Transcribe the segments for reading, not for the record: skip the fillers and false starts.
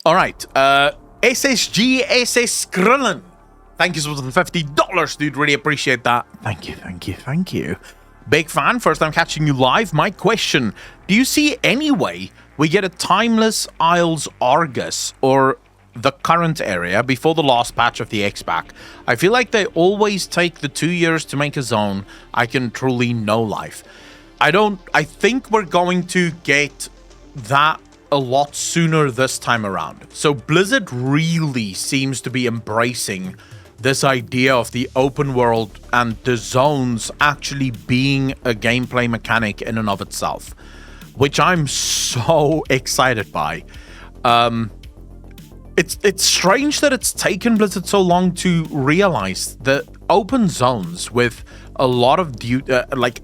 All right. SSG Accolonn. Thank you so much for the $50, dude. Really appreciate that. Thank you. Big fan. First time catching you live. My question, do you see any way we get a Timeless Isles Argus or the current area before the last patch of the X-Pack? I feel like they always take the 2 years to make a zone I can truly know life. I think we're going to get that a lot sooner this time around. So Blizzard really seems to be embracing this idea of the open world and the zones actually being a gameplay mechanic in and of itself, which I'm so excited by. It's strange that it's taken Blizzard so long to realize that open zones with a lot of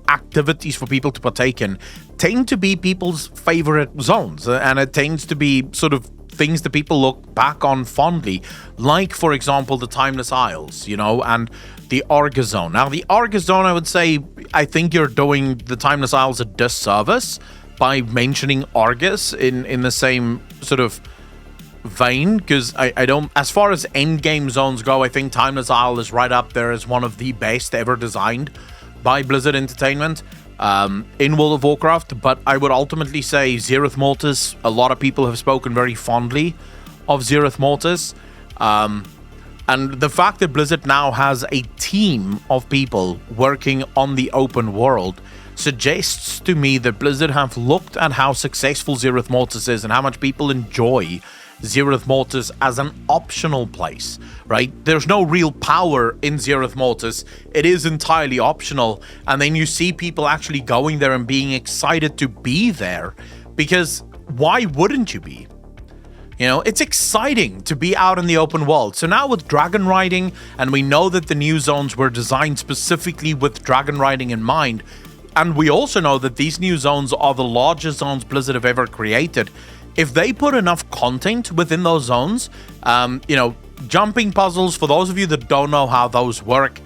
activities for people to partake in tend to be people's favorite zones, and it tends to be sort of things that people look back on fondly, like, for example, the Timeless Isles, and the Argus Zone. Now, the Argus Zone, I would say, I think you're doing the Timeless Isles a disservice by mentioning Argus in the same sort of vein, because I don't, as far as endgame zones go, I think Timeless Isle is right up there as one of the best ever designed by Blizzard Entertainment in World of Warcraft. But I would ultimately say Zereth Mortis. A lot of people have spoken very fondly of Zereth Mortis, and the fact that Blizzard now has a team of people working on the open world suggests to me that Blizzard have looked at how successful Zereth Mortis is and how much people enjoy Zereth Mortis as an optional place, right? There's no real power in Zereth Mortis. It is entirely optional. And then you see people actually going there and being excited to be there, because why wouldn't you be? It's exciting to be out in the open world. So now with dragon riding, and we know that the new zones were designed specifically with dragon riding in mind, and we also know that these new zones are the largest zones Blizzard have ever created. If they put enough content within those zones, jumping puzzles, for those of you that don't know how those work,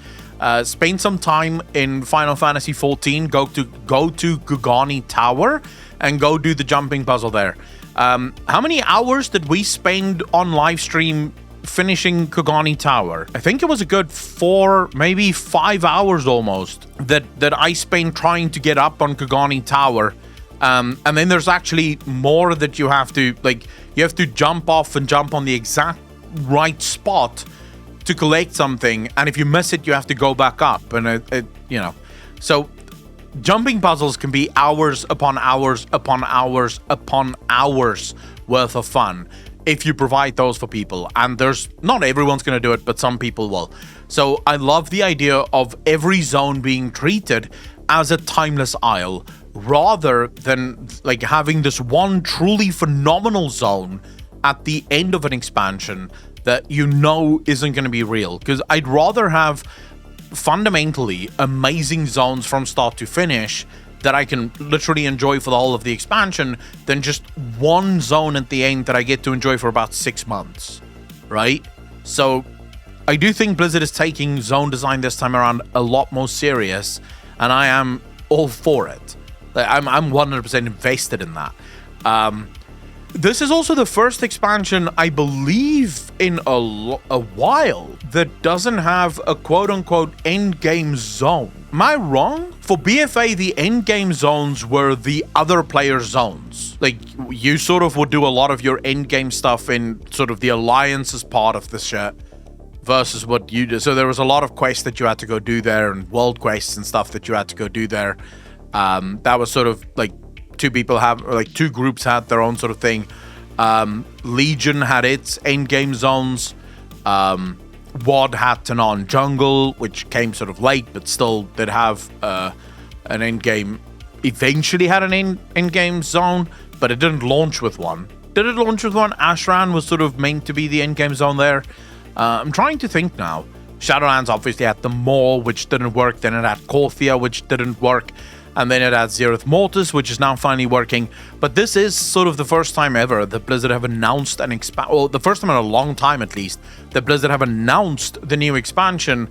spend some time in Final Fantasy XIV, go to Kugani Tower and go do the jumping puzzle there. How many hours did we spend on live stream finishing Kugani Tower? I think it was a good 4, maybe 5 hours almost that I spent trying to get up on Kugani Tower. And then there's actually more that you have to, you have to jump off and jump on the exact right spot to collect something. And if you miss it, you have to go back up. And so jumping puzzles can be hours upon hours upon hours upon hours worth of fun if you provide those for people. And not everyone's going to do it, but some people will. So I love the idea of every zone being treated as a Timeless Isle, rather than having this one truly phenomenal zone at the end of an expansion that isn't going to be real. Because I'd rather have fundamentally amazing zones from start to finish that I can literally enjoy for the whole of the expansion than just one zone at the end that I get to enjoy for about 6 months, right? So I do think Blizzard is taking zone design this time around a lot more serious, and I am all for it. I'm 100% invested in that. This is also the first expansion, I believe, in a while that doesn't have a quote-unquote endgame zone. Am I wrong? For BFA, the endgame zones were the other player zones. You sort of would do a lot of your endgame stuff in sort of the Alliance's part of the shit versus what you do. So there was a lot of quests that you had to go do there, and world quests and stuff that you had to go do there. That was sort of two groups had their own sort of thing. Legion had its endgame zones. WoD had Tanan Jungle, which came sort of late, but still did have an endgame. Eventually had an endgame zone, but it didn't launch with one. Did it launch with one? Ashran was sort of meant to be the endgame zone there. I'm trying to think now. Shadowlands obviously had the Maw, which didn't work. Then it had Korthia, which didn't work. And then it had Zereth Mortis, which is now finally working. But this is sort of the first time ever that Blizzard have announced an the first time in a long time at least, that Blizzard have announced the new expansion,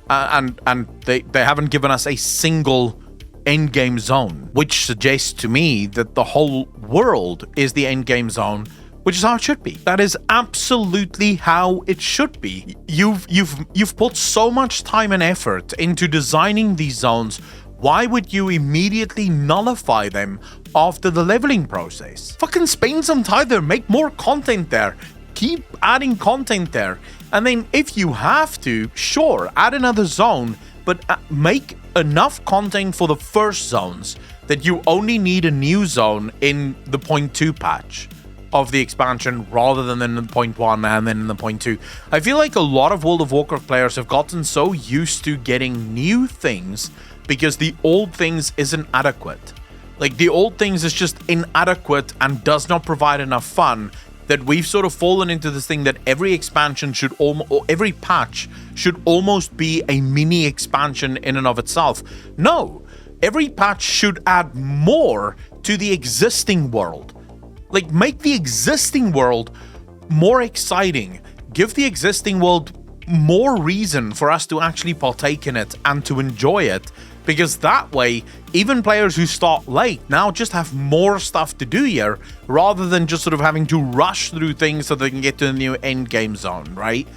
and they haven't given us a single endgame zone, which suggests to me that the whole world is the endgame zone, which is how it should be. That is absolutely how it should be. You've put so much time and effort into designing these zones. Why would you immediately nullify them after the leveling process? Fucking spend some time there, make more content there, keep adding content there, and then if you have to, sure, add another zone, but make enough content for the first zones that you only need a new zone in the 0.2 patch of the expansion rather than in the 0.1 and then in the 0.2. I feel like a lot of World of Warcraft players have gotten so used to getting new things because the old things isn't adequate. Like, the old things is just inadequate and does not provide enough fun, that we've sort of fallen into this thing that every expansion should or every patch should almost be a mini expansion in and of itself. No, every patch should add more to the existing world. Like, make the existing world more exciting. Give the existing world more reason for us to actually partake in it and to enjoy it. Because that way, even players who start late now just have more stuff to do here, rather than just sort of having to rush through things so they can get to the new end game zone, right?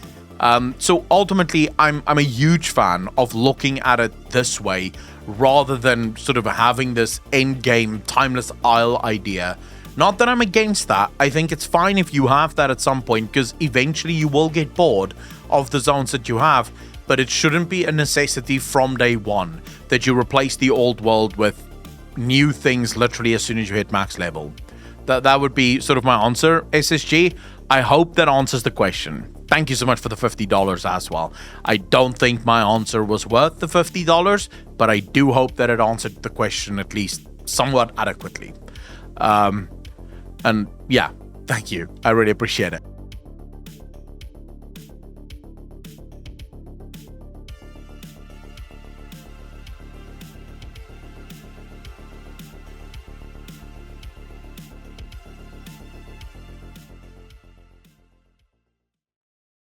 So ultimately, I'm a huge fan of looking at it this way, rather than sort of having this end game timeless isle idea. Not that I'm against that. I think it's fine if you have that at some point, because eventually you will get bored of the zones that you have, but it shouldn't be a necessity from day one that you replace the old world with new things literally as soon as you hit max level. That would be sort of my answer, SSG. I hope that answers the question. Thank you so much for the $50 as well. I don't think my answer was worth the $50, but I do hope that it answered the question at least somewhat adequately. And yeah, thank you. I really appreciate it.